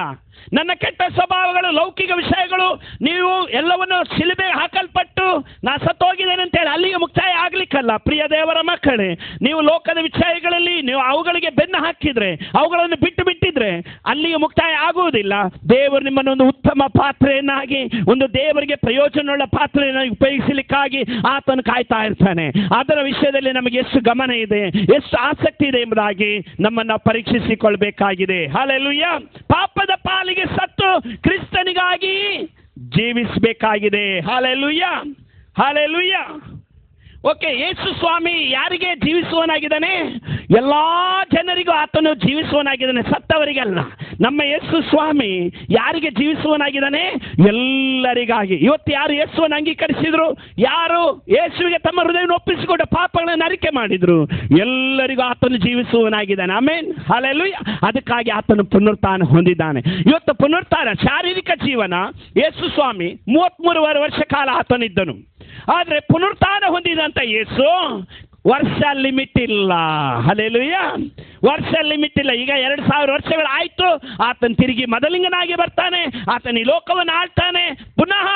ನನ್ನ ಕೆಟ್ಟ ಸ್ವಭಾವಗಳು, ಲೌಕಿಕ ವಿಷಯಗಳು, ನೀವು ಎಲ್ಲವನ್ನು ಶಿಲುಬೆ ಹಾಕಲ್ಪಟ್ಟು ನಾ ಸತ್ತೋಗಿದ್ದೇನೆ ಅಂತೇಳಿ ಅಲ್ಲಿಗೆ ಮುಕ್ತಾಯ ಆಗ್ಲಿಕ್ಕಲ್ಲ. ಪ್ರಿಯ ದೇವರ ಮಕ್ಕಳೇ, ನೀವು ಲೋಕದ ವಿಷಯಗಳಲ್ಲಿ ನೀವು ಅವುಗಳಿಗೆ ಬೆನ್ನು ಹಾಕಿದ್ರೆ, ಅವುಗಳನ್ನು ಬಿಟ್ಟು ಬಿಟ್ಟಿದ್ರೆ ಅಲ್ಲಿಗೆ ಮುಕ್ತಾಯ ಆಗುವುದಿಲ್ಲ. ದೇವರು ನಿಮ್ಮನ್ನೊಂದು ಉತ್ತಮ ಪಾತ್ರೆಯನ್ನಾಗಿ, ಒಂದು ದೇವರಿಗೆ ಪ್ರಯೋಜನವುಳ್ಳ ಪಾತ್ರೆಯನ್ನಾಗಿ ಉಪಯೋಗಿಸಲಿಕ್ಕಾಗಿ ಆತನು ಕಾಯ್ತಾ ಇರ್ತಾನೆ. ಅದರ ವಿಷಯದಲ್ಲಿ ನಮಗೆ ಎಷ್ಟು ಗಮನ ಇದೆ, ಎಷ್ಟು ಆಸಕ್ತಿ ಇದೆ ಎಂಬುದಾಗಿ ನಮ್ಮನ್ನು ಪರೀಕ್ಷಿಸಿಕೊಳ್ಬೇಕಾಗಿದೆ. ಹಲ್ಲೆಲೂಯಾ. ಪಾಪದ ಪಾಲಿಗೆ ಸತ್ತು ಕ್ರಿಸ್ತನಿಗಾಗಿ ಜೀವಿಸಬೇಕಾಗಿದೆ. Hallelujah, hallelujah. ಓಕೆ, ಯೇಸು ಸ್ವಾಮಿ ಯಾರಿಗೆ ಜೀವಿಸುವನಾಗಿದ್ದಾನೆ? ಎಲ್ಲ ಜನರಿಗೂ ಆತನು ಜೀವಿಸುವನಾಗಿದ್ದಾನೆ, ಸತ್ತವರಿಗಲ್ಲ. ನಮ್ಮ ಯೇಸು ಸ್ವಾಮಿ ಯಾರಿಗೆ ಜೀವಿಸುವನಾಗಿದ್ದಾನೆ? ಎಲ್ಲರಿಗಾಗಿ. ಇವತ್ತು ಯಾರು ಯೇಸುವನ್ನು ಅಂಗೀಕರಿಸಿದ್ರು, ಯಾರು ಯೇಸುವಿಗೆ ತಮ್ಮ ಹೃದಯವನ್ನು ಒಪ್ಪಿಸಿಕೊಂಡು ಪಾಪಗಳನ್ನು ಅರಿಕೆ ಮಾಡಿದ್ರು, ಎಲ್ಲರಿಗೂ ಆತನು ಜೀವಿಸುವನಾಗಿದ್ದಾನೆ. Amen, hallelujah. ಅದಕ್ಕಾಗಿ ಆತನು ಪುನರುತ್ಥಾನ ಹೊಂದಿದ್ದಾನೆ. ಇವತ್ತು ಪುನರುತ್ಥಾನ ಶಾರೀರಿಕ ಜೀವನ ಯೇಸು ಸ್ವಾಮಿ 33 ವರ್ಷ ಕಾಲ ಆತನಿದ್ದನು. ಆದರೆ ಪುನರುತ್ಥಾನ ಹೊಂದಿದಂತ ಯೇಸು ವರ್ಷ ಲಿಮಿಟ್ ಇಲ್ಲ. ಹಲ್ಲೆಲೂಯಾ. ವರ್ಷ ಲಿಮಿಟ್ ಇಲ್ಲ. ಈಗ 2000 ವರ್ಷಗಳು ಆಯ್ತು, ಆತನ ತಿರುಗಿ ಮೊದಲಿಂಗನಾಗಿ ಬರ್ತಾನೆ, ಆತನ ಈ ಲೋಕವನ್ನು ಆಳ್ತಾನೆ, ಪುನಃ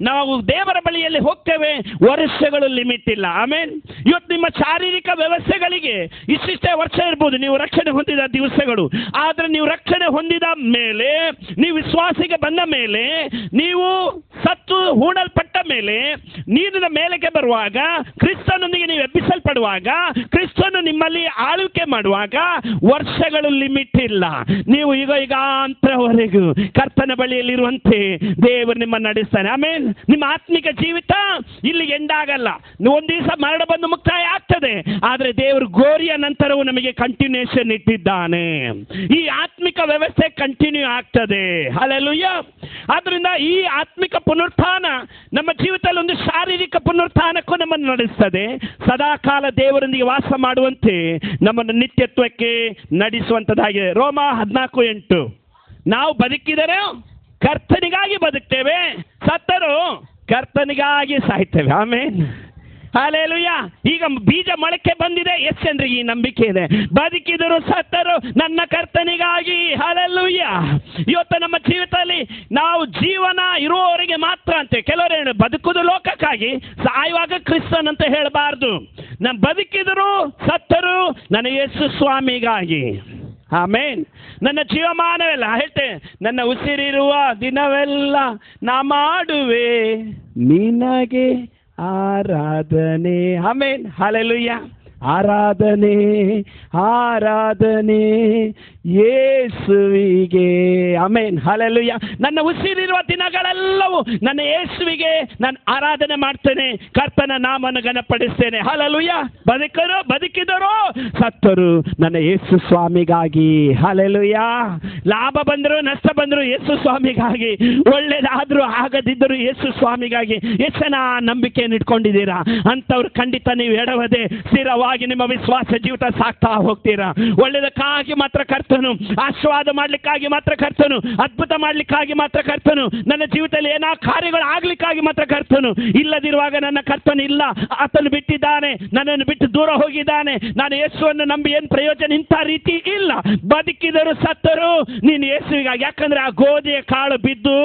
ನಾವು ದೇವರ ಬಳಿಯಲ್ಲಿ ಹೋಗ್ತೇವೆ. ವರ್ಷಗಳು ಲಿಮಿಟ್ ಇಲ್ಲ. ಆಮೇನ್. ಇವತ್ತು ನಿಮ್ಮ ಶಾರೀರಿಕ ವ್ಯವಸ್ಥೆಗಳಿಗೆ ಇಷ್ಟಿಷ್ಟೇ ವರ್ಷ ಇರ್ಬೋದು ನೀವು ರಕ್ಷಣೆ ಹೊಂದಿದ ದಿವಸಗಳು. ಆದರೆ ನೀವು ರಕ್ಷಣೆ ಹೊಂದಿದ ಮೇಲೆ, ನೀವು ವಿಶ್ವಾಸಿಗೆ ಬಂದ ಮೇಲೆ, ನೀವು ಸತ್ತು ಹೂಣಲ್ಪಟ್ಟ ಮೇಲೆ, ನೀರಿನ ಮೇಲಕ್ಕೆ ಬರುವಾಗ, ಕ್ರಿಸ್ತನೊಂದಿಗೆ ನೀವು ಎಬ್ಬಿಸಲ್ಪಡುವಾಗ, ಕ್ರಿಸ್ತನು ನಿಮ್ಮಲ್ಲಿ ಆಳ್ವಿಕೆ ಮಾಡುವಾಗ ವರ್ಷಗಳು ಲಿಮಿಟ್ ಇಲ್ಲ. ನೀವು ಈಗಾಂತರವರೆಗೂ ಕರ್ತನ ಬಳಿಯಲ್ಲಿರುವಂತೆ ದೇವರು ನಿಮ್ಮನ್ನು ನಡೆಸ್ತಾನೆ. ಆಮೇಲೆ ನಿಮ್ಮ ಆತ್ಮಿಕ ಜೀವಿತ ಇಲ್ಲಿ ಎಂಡಾಗಲ್ಲ. ಒಂದು ದಿವಸ ಮರಣ ಬಂದು ಮುಕ್ತಾಯ ಆಗ್ತದೆ, ಆದರೆ ದೇವರು ಗೋರಿಯ ನಂತರವೂ ನಮಗೆ ಕಂಟಿನ್ಯೂಷನ್ ಇಟ್ಟಿದ್ದಾನೆ. ಈ ಆತ್ಮಿಕ ವ್ಯವಸ್ಥೆ ಕಂಟಿನ್ಯೂ ಆಗ್ತದೆ. ಹಲ್ಲೆಲೂಯಾ. ಆದ್ರಿಂದ ಈ ಆತ್ಮಿಕ ಪುನರುತ್ಥಾನ ನಮ್ಮ ಜೀವಿತದಲ್ಲಿ ಒಂದು ಶಾರೀರಿಕ ಪುನರುತ್ಥಾನಕ್ಕೂ ನಮ್ಮನ್ನು ನಡೆಸ್ತದೆ. ಸದಾಕಾಲ ದೇವರೊಂದಿಗೆ ವಾಸ ಮಾಡುವಂತೆ ನಮ್ಮನ್ನು ನಿತ್ಯತ್ವಕ್ಕೆ ನಡೆಸುವಂಥದ್ದಾಗಿದೆ. ರೋಮ 14:8. ನಾವು ಬದುಕಿದರೆ ಕರ್ತನಿಗಾಗಿ ಬದುಕ್ತೇವೆ, ಸತ್ತರು ಕರ್ತನಿಗಾಗಿ ಸಾಯ್ತೇವೆ. ಆಮೇನ್, ಹಲ್ಲೆಲೂಯಾ. ಈಗ ಬೀಜ ಮೊಳಕೆ ಬಂದಿದೆ, ಎಷ್ಟು ಜನರಿಗೆ ಈ ನಂಬಿಕೆ ಇದೆ? ಬದುಕಿದರು ಸತ್ತರು ನನ್ನ ಕರ್ತನಿಗಾಗಿ. ಹಲ್ಲೆಲೂಯಾ. ಇವತ್ತು ನಮ್ಮ ಜೀವಿತದಲ್ಲಿ ನಾವು ಜೀವನ ಇರುವವರೆಗೆ ಮಾತ್ರ ಅಂತೆ. ಕೆಲವರು ಹೇಳಿ ಬದುಕುವುದು ಲೋಕಕ್ಕಾಗಿ, ಸಾಯುವಾಗ ಕ್ರಿಸ್ತನ್ ಅಂತ ಹೇಳಬಾರ್ದು. ನಾನು ಬದುಕಿದರು ಸತ್ತರು ನನ್ನ ಯೇಸು ಸ್ವಾಮಿಗಾಗಿ. ಆಮೇನ್. ನನ್ನ ಜೀವಮಾನವೆಲ್ಲ ಹೇಳ್ತೇನೆ, ನನ್ನ ಉಸಿರಿರುವ ದಿನವೆಲ್ಲ ನಾ ಮಾಡುವೆ ನಿನಗೆ ಆರಾಧನೆ. ಆಮೇನ್, ಹಲ್ಲೆಲೂಯಾ. ಆರಾಧನೆ ಆರಾಧನೆ ಯೇಸುವಿಗೆ. Amen, hallelujah. ನನ್ನ ಉಸಿರಿರುವ ದಿನಗಳೆಲ್ಲವೂ ನನ್ನ ಯೇಸುವಿಗೆ ನಾನು ಆರಾಧನೆ ಮಾಡ್ತೇನೆ, ಕರ್ತನ ನಾಮವನ್ನು ಘನಪಡಿಸ್ತೇನೆ. ಹಲ್ಲೆಲೂಯಾ. ಬದುಕಿದರು ಸತ್ತರು ನನ್ನ ಯೇಸು ಸ್ವಾಮಿಗಾಗಿ. ಹಲ್ಲೆಲೂಯಾ. ಲಾಭ ಬಂದರು ನಷ್ಟ ಬಂದರು ಯೇಸು ಸ್ವಾಮಿಗಾಗಿ, ಒಳ್ಳೇದಾದ್ರೂ ಆಗದಿದ್ದರೂ ಯೇಸು ಸ್ವಾಮಿಗಾಗಿ. ಎಷ್ಟು ಜನ ನಂಬಿಕೆಯನ್ನು ಇಟ್ಕೊಂಡಿದ್ದೀರಾ? ಅಂಥವ್ರು ಖಂಡಿತ ನೀವು ಎಡವದೆ ಸ್ಥಿರವಾಗಿ ನಿಮ್ಮ ವಿಶ್ವಾಸ ಜೀವಿತ ಸಾಕ್ತಾ ಹೋಗ್ತೀರಾ. ಒಳ್ಳೆದಕ್ಕಾಗಿ ಮಾತ್ರ ಕರ್ತನು, ಆಶೀರ್ವಾದ ಮಾಡ್ಲಿಕ್ಕಾಗಿ ಮಾತ್ರ ಕರ್ತನು, ಅದ್ಭುತ ಮಾಡ್ಲಿಕ್ಕಾಗಿ ಮಾತ್ರ ಕರ್ತನು, ನನ್ನ ಜೀವಿತದಲ್ಲಿ ಏನೋ ಕಾರ್ಯಗಳು ಆಗ್ಲಿಕ್ಕಾಗಿ ಮಾತ್ರ ಕರ್ತನು. ಇಲ್ಲದಿರುವಾಗ ನನ್ನ ಕರ್ತನು ಇಲ್ಲ, ಆತನು ಬಿಟ್ಟಿದ್ದಾನೆ, ನನ್ನನ್ನು ಬಿಟ್ಟು ದೂರ ಹೋಗಿದ್ದಾನೆ, ನಾನು ಯೇಸುವನ್ನು ನಂಬಿ ಏನು ಪ್ರಯೋಜನ? ಇಂಥ ರೀತಿ ಇಲ್ಲ. ಬದುಕಿದರು ಸತ್ತರು ನೀನು ಯೇಸುವಿಗಾಗಿ. ಯಾಕಂದ್ರೆ ಆ ಗೋಧಿಯ ಕಾಳು ಬಿದ್ದು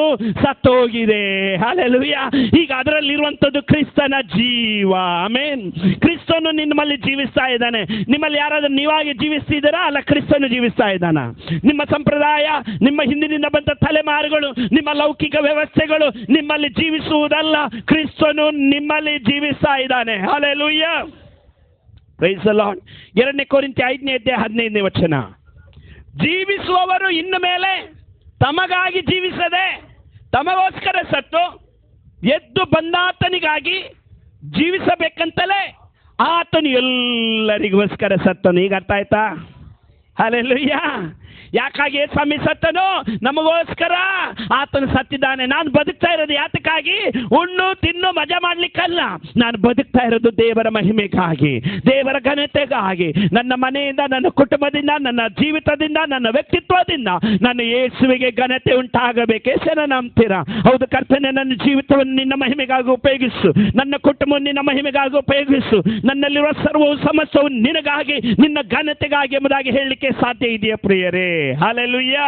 ಸತ್ತು ಹೋಗಿದೆ. ಹಲ್ಲೆಲೂಯಾ. ಈಗ ಅದರಲ್ಲಿರುವಂಥದ್ದು ಕ್ರಿಸ್ತನ ಜೀವ. ಆಮೆನ್. ಕ್ರಿಸ್ತನು ನಿಮ್ಮಲ್ಲಿ ಜೀವಿಸ್ತಾ ಇದ್ದಾನೆ. ನಿಮ್ಮಲ್ಲಿ ಯಾರಾದ್ರೂ ನೀವಾಗಿ ಜೀವಿಸ್ತಿದ್ದೀರಾ? ಅಲ್ಲ, ಕ್ರಿಸ್ತನು ಜೀವಿಸ್ತಾ ಇದ್ದಾನ. ನಿಮ್ಮ ಸಂಪ್ರದಾಯ, ನಿಮ್ಮ ಹಿಂದಿನಿಂದ ಬಂದ ತಲೆಮಾರುಗಳು, ನಿಮ್ಮ ಲೌಕಿಕ ವ್ಯವಸ್ಥೆಗಳು ನಿಮ್ಮಲ್ಲಿ ಜೀವಿಸುವುದಲ್ಲ, ಕ್ರಿಸ್ತನು ನಿಮ್ಮಲ್ಲಿ ಜೀವಿಸ್ತಾ ಇದ್ದಾನೆ. ಹಲ್ಲೆಲೂಯಾ. Praise the lord. 2 ಕೊರಿಂಥಿ 5:15 ಜೀವಿಸುವವರು ಇನ್ನು ಮೇಲೆ ತಮಗಾಗಿ ಜೀವಿಸದೆ ತಮಗೋಸ್ಕರ ಸತ್ತು ಎದ್ದು ಬಂದಾತನಿಗಾಗಿ ಜೀವಿಸಬೇಕಂತಲೇ ಆತನು ಎಲ್ಲರಿಗೋಸ್ಕರ ಸತ್ತನು. ಈಗ ಅರ್ಥ ಆಯ್ತಾ? ಹಲ್ಲೆಲೂಯಾ. ಯಾಕಾಗಿ ಸ್ವಾಮಿ ಸತ್ತನು? ನಮಗೋಸ್ಕರ ಆತನು ಸತ್ತಿದ್ದಾನೆ. ನಾನು ಬದುಕ್ತಾ ಇರೋದು ಯಾತಕ್ಕಾಗಿ? ಉಣ್ಣು ತಿನ್ನು ಮಜಾ ಮಾಡ್ಲಿಕ್ಕಲ್ಲ. ನಾನು ಬದುಕ್ತಾ ಇರೋದು ದೇವರ ಮಹಿಮೆಗಾಗಿ, ದೇವರ ಘನತೆಗಾಗಿ. ನನ್ನ ಮನೆಯಿಂದ, ನನ್ನ ಕುಟುಂಬದಿಂದ, ನನ್ನ ಜೀವಿತದಿಂದ, ನನ್ನ ವ್ಯಕ್ತಿತ್ವದಿಂದ ನನ್ನ ಯೇಸುವಿಗೆ ಘನತೆ ಉಂಟಾಗಬೇಕು. ಎಷ್ಟು ನಂಬ್ತೀರಾ? ಹೌದು ಕರ್ತನೇ, ನನ್ನ ಜೀವಿತವನ್ನು ನಿನ್ನ ಮಹಿಮೆಗಾಗಿ ಉಪಯೋಗಿಸು, ನನ್ನ ಕುಟುಂಬವನ್ನು ನಿನ್ನ ಮಹಿಮೆಗಾಗಿ ಉಪಯೋಗಿಸು, ನನ್ನಲ್ಲಿರುವ ಸರ್ವವು ಸಮಸ್ತವು ನಿನಗಾಗಿ, ನಿನ್ನ ಘನತೆಗಾಗಿ ಎಂಬುದಾಗಿ ಹೇಳಲಿಕ್ಕೆ ಸಾಧ್ಯ ಇದೆಯಾ ಪ್ರಿಯರೇ? Hallelujah,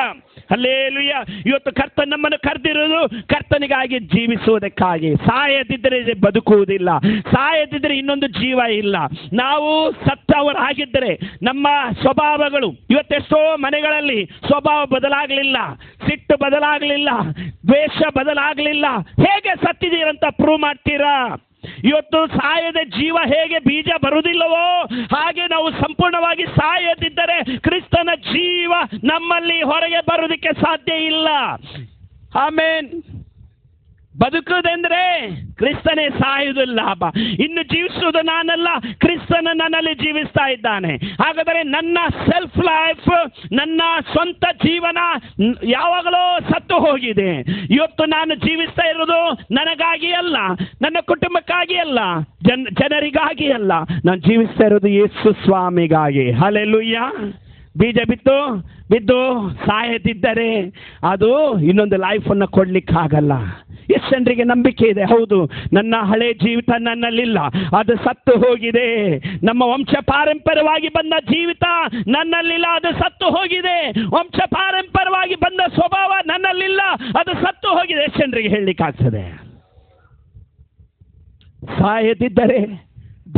hallelujah. ಇವತ್ತು ಕರ್ತನ ನಮ್ಮನ್ನು ಕರೆದಿರೋದು ಕರ್ತನಿಗಾಗಿ ಜೀವಿಸುವುದಕ್ಕಾಗಿ. ಸಾಯದಿದ್ದರೆ ಬದುಕುವುದಿಲ್ಲ, ಸಾಯದಿದ್ದರೆ ಇನ್ನೊಂದು ಜೀವ ಇಲ್ಲ. ನಾವು ಸತ್ತವರಾಗಿದ್ದರೆ ನಮ್ಮ ಸ್ವಭಾವಗಳು, ಇವತ್ತೆಷ್ಟೋ ಮನೆಗಳಲ್ಲಿ ಸ್ವಭಾವ ಬದಲಾಗಲಿಲ್ಲ, ಸಿಟ್ಟು ಬದಲಾಗಲಿಲ್ಲ, ದ್ವೇಷ ಬದಲಾಗಲಿಲ್ಲ. ಹೇಗೆ ಸತ್ತಿದ್ದೀರಂತ ಪ್ರೂವ್ ಮಾಡ್ತೀರಾ? ಇವತ್ತು ಸಾಯದ ಜೀವ ಹೇಗೆ ಬೀಜ ಬರುವುದಿಲ್ಲವೋ ಹಾಗೆ ನಾವು ಸಂಪೂರ್ಣವಾಗಿ ಸಾಯದಿದ್ದರೆ ಕ್ರಿಸ್ತನ ಜೀವ ನಮ್ಮಲ್ಲಿ ಹೊರಗೆ ಬರುವುದಕ್ಕೆ ಸಾಧ್ಯ ಇಲ್ಲ. ಆಮೆನ್. ಬದುಕುವುದೆಂದರೆ ಕ್ರಿಸ್ತನೇ ಸಾಯುವುದು ಲಾಭ. ಇನ್ನು ಜೀವಿಸುವುದು ನಾನಲ್ಲ, ಕ್ರಿಸ್ತನ ನನ್ನಲ್ಲಿ ಜೀವಿಸ್ತಾ ಇದ್ದಾನೆ. ಹಾಗಾದರೆ ನನ್ನ ಸೆಲ್ಫ್ ಲೈಫ್, ನನ್ನ ಸ್ವಂತ ಜೀವನ ಯಾವಾಗಲೂ ಸತ್ತು ಹೋಗಿದೆ. ಇವತ್ತು ನಾನು ಜೀವಿಸ್ತಾ ಇರೋದು ನನಗಾಗಿ ಅಲ್ಲ, ನನ್ನ ಕುಟುಂಬಕ್ಕಾಗಿ ಅಲ್ಲ, ಜನರಿಗಾಗಿ ಅಲ್ಲ. ನಾನು ಜೀವಿಸ್ತಾ ಇರೋದು ಯೇಸು ಸ್ವಾಮಿಗಾಗಿ. ಹಲ್ಲೆಲೂಯಾ. ಬೀಜ ಬಿದ್ದು ಸಾಯದಿದ್ದರೆ ಅದು ಇನ್ನೊಂದು ಲೈಫನ್ನು ಕೊಡ್ಲಿಕ್ಕಾಗಲ್ಲ. ಎಷ್ಟು ಜನರಿಗೆ ನಂಬಿಕೆ ಇದೆ? ಹೌದು, ನನ್ನ ಹಳೆ ಜೀವಿತ ನನ್ನಲ್ಲಿಲ್ಲ, ಅದು ಸತ್ತು ಹೋಗಿದೆ. ನಮ್ಮ ವಂಶ ಪಾರಂಪರ್ಯವಾಗಿ ಬಂದ ಜೀವಿತ ನನ್ನಲ್ಲಿಲ್ಲ, ಅದು ಸತ್ತು ಹೋಗಿದೆ. ವಂಶ ಪಾರಂಪರ್ಯವಾಗಿ ಬಂದ ಸ್ವಭಾವ ನನ್ನಲ್ಲಿಲ್ಲ, ಅದು ಸತ್ತು ಹೋಗಿದೆ. ಎಷ್ಟು ಜನರಿಗೆ ಹೇಳಲಿಕ್ಕಾಗ್ತದೆ? ಸಾಯದಿದ್ದರೆ